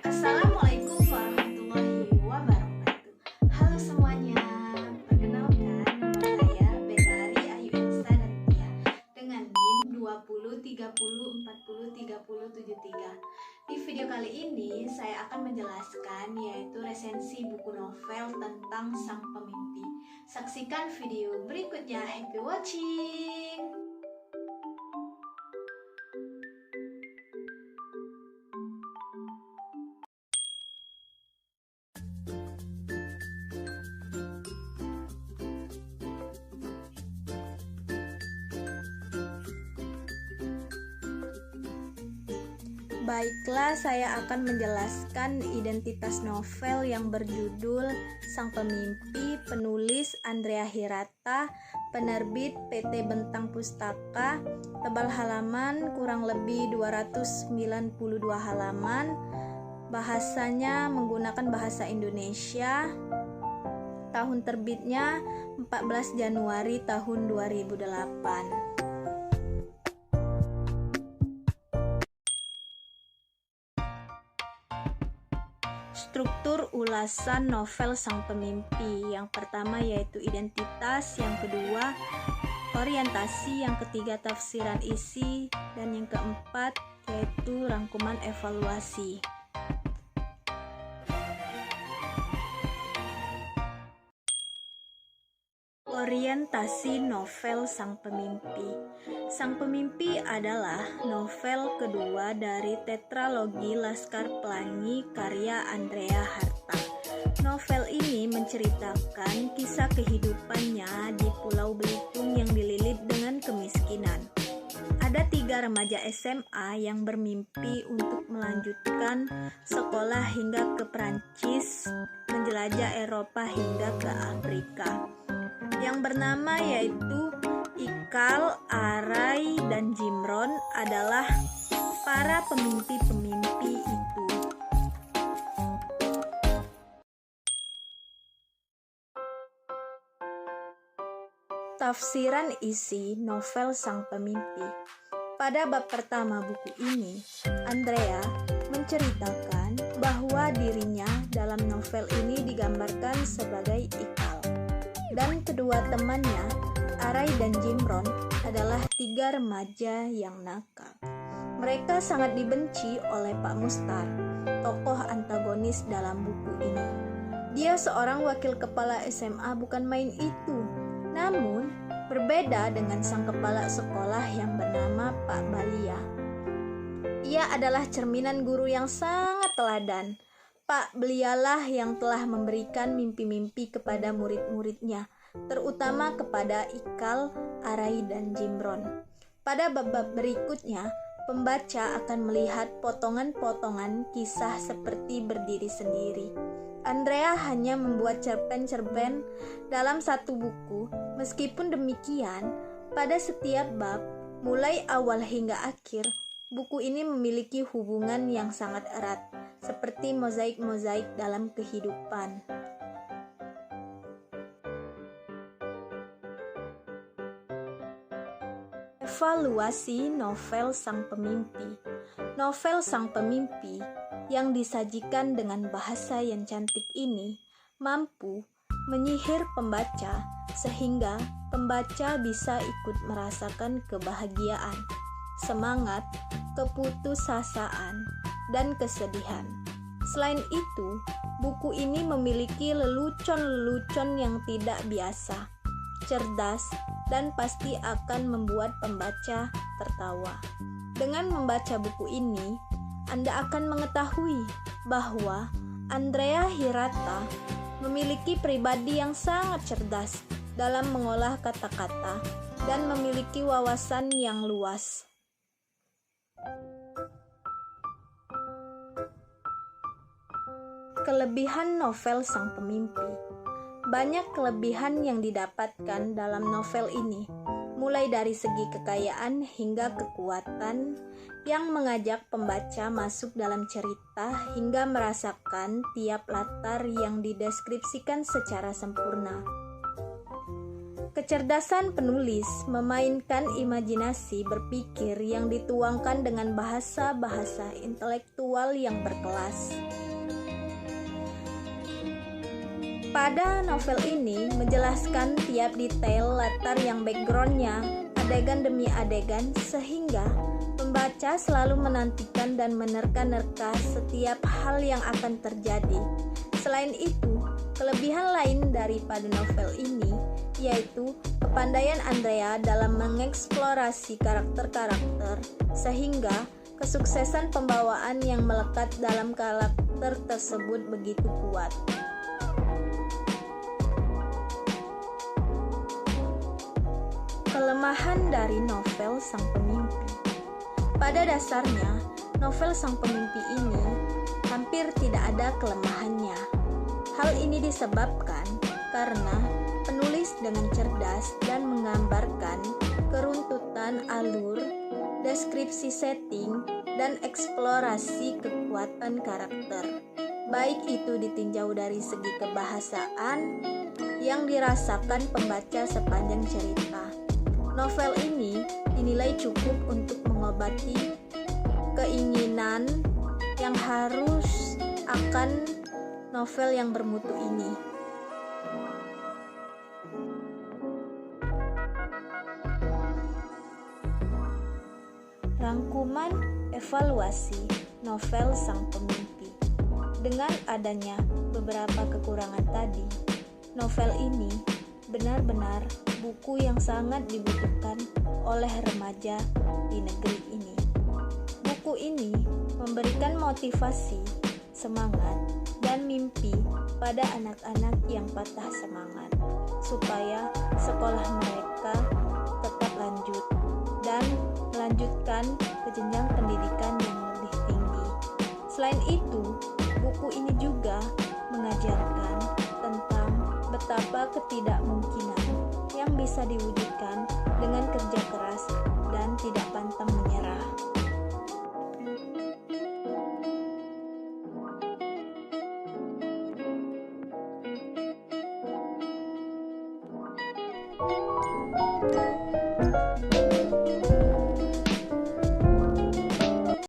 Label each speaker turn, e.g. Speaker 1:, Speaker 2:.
Speaker 1: Assalamualaikum warahmatullahi wabarakatuh. Halo semuanya, perkenalkan nama saya Betari Ayu Elsa Dantia dengan NIM 203040403073. Di video kali ini saya akan menjelaskan yaitu resensi buku novel tentang Sang Pemimpi. Saksikan video berikutnya. Happy watching. Baiklah, saya akan menjelaskan identitas novel yang berjudul Sang Pemimpi, penulis Andrea Hirata, penerbit PT Bentang Pustaka, tebal halaman kurang lebih 292 halaman, bahasanya menggunakan bahasa Indonesia, tahun terbitnya 14 Januari tahun 2008. Struktur ulasan novel Sang Pemimpi. Yang pertama yaitu identitas, yang kedua orientasi, yang ketiga tafsiran isi, dan yang keempat yaitu rangkuman evaluasi. Orientasi novel Sang Pemimpi. Sang Pemimpi adalah novel kedua dari tetralogi Laskar Pelangi karya Andrea Hirata. Novel ini menceritakan kisah kehidupannya di Pulau Belitung yang dililit dengan kemiskinan. Ada 3 remaja SMA yang bermimpi untuk melanjutkan sekolah hingga ke Perancis, menjelajah Eropa hingga ke Afrika. Yang bernama yaitu Ikal, Arai, dan Jimron adalah para pemimpi-pemimpi itu. Tafsiran isi novel Sang Pemimpi. Pada bab pertama buku ini, Andrea menceritakan bahwa dirinya dalam novel ini digambarkan sebagai Ikal, dan kedua temannya, Arai dan Jimron, adalah 3 remaja yang nakal. Mereka sangat dibenci oleh Pak Mustar, tokoh antagonis dalam buku ini. Dia seorang wakil kepala SMA bukan main itu, namun berbeda dengan sang kepala sekolah yang bernama Pak Balia. Ia adalah cerminan guru yang sangat teladan. Pak Belialah yang telah memberikan mimpi-mimpi kepada murid-muridnya, terutama kepada Ikal, Arai, dan Jimron. Pada bab-bab berikutnya, pembaca akan melihat potongan-potongan kisah seperti berdiri sendiri. Andrea hanya membuat cerpen-cerpen dalam satu buku. Meskipun demikian, pada setiap bab, mulai awal hingga akhir, buku ini memiliki hubungan yang sangat erat, seperti mozaik-mozaik dalam kehidupan. Evaluasi novel Sang Pemimpi. Novel Sang Pemimpi yang disajikan dengan bahasa yang cantik ini mampu menyihir pembaca sehingga pembaca bisa ikut merasakan kebahagiaan, semangat, keputusasaan, dan kesedihan. Selain itu, buku ini memiliki lelucon-lelucon yang tidak biasa, cerdas, dan pasti akan membuat pembaca tertawa. Dengan membaca buku ini, Anda akan mengetahui bahwa Andrea Hirata memiliki pribadi yang sangat cerdas dalam mengolah kata-kata dan memiliki wawasan yang luas. Kelebihan novel Sang Pemimpi. Banyak kelebihan yang didapatkan dalam novel ini, mulai dari segi kekayaan hingga kekuatan yang mengajak pembaca masuk dalam cerita hingga merasakan tiap latar yang dideskripsikan secara sempurna. Kecerdasan penulis memainkan imajinasi berpikir yang dituangkan dengan bahasa-bahasa intelektual yang berkelas. Pada novel ini menjelaskan tiap detail latar yang backgroundnya adegan demi adegan sehingga pembaca selalu menantikan dan menerka-nerka setiap hal yang akan terjadi. Selain itu, kelebihan lain daripada novel ini yaitu kepandaian Andrea dalam mengeksplorasi karakter-karakter sehingga kesuksesan pembawaan yang melekat dalam karakter tersebut begitu kuat. Kelemahan dari novel Sang Pemimpi. Pada dasarnya, novel Sang Pemimpi ini hampir tidak ada kelemahannya. Hal ini disebabkan karena penulis dengan cerdas dan menggambarkan keruntutan alur, deskripsi setting, dan eksplorasi kekuatan karakter. Baik itu ditinjau dari segi kebahasaan yang dirasakan pembaca sepanjang cerita. Novel ini dinilai cukup untuk mengobati keinginan yang harus akan novel yang bermutu ini. Rangkuman evaluasi novel Sang Pemimpi. Dengan adanya beberapa kekurangan tadi, novel ini benar-benar buku yang sangat dibutuhkan oleh remaja di negeri ini. Buku ini memberikan motivasi, semangat, dan mimpi pada anak-anak yang patah semangat supaya sekolah mereka tetap lanjut dan melanjutkan ke jenjang pendidikan yang lebih tinggi. Selain itu, buku ini juga mengajarkan tentang betapa ketidakmungkinan yang bisa diwujudkan dengan kerja keras dan tidak pantang menyerah.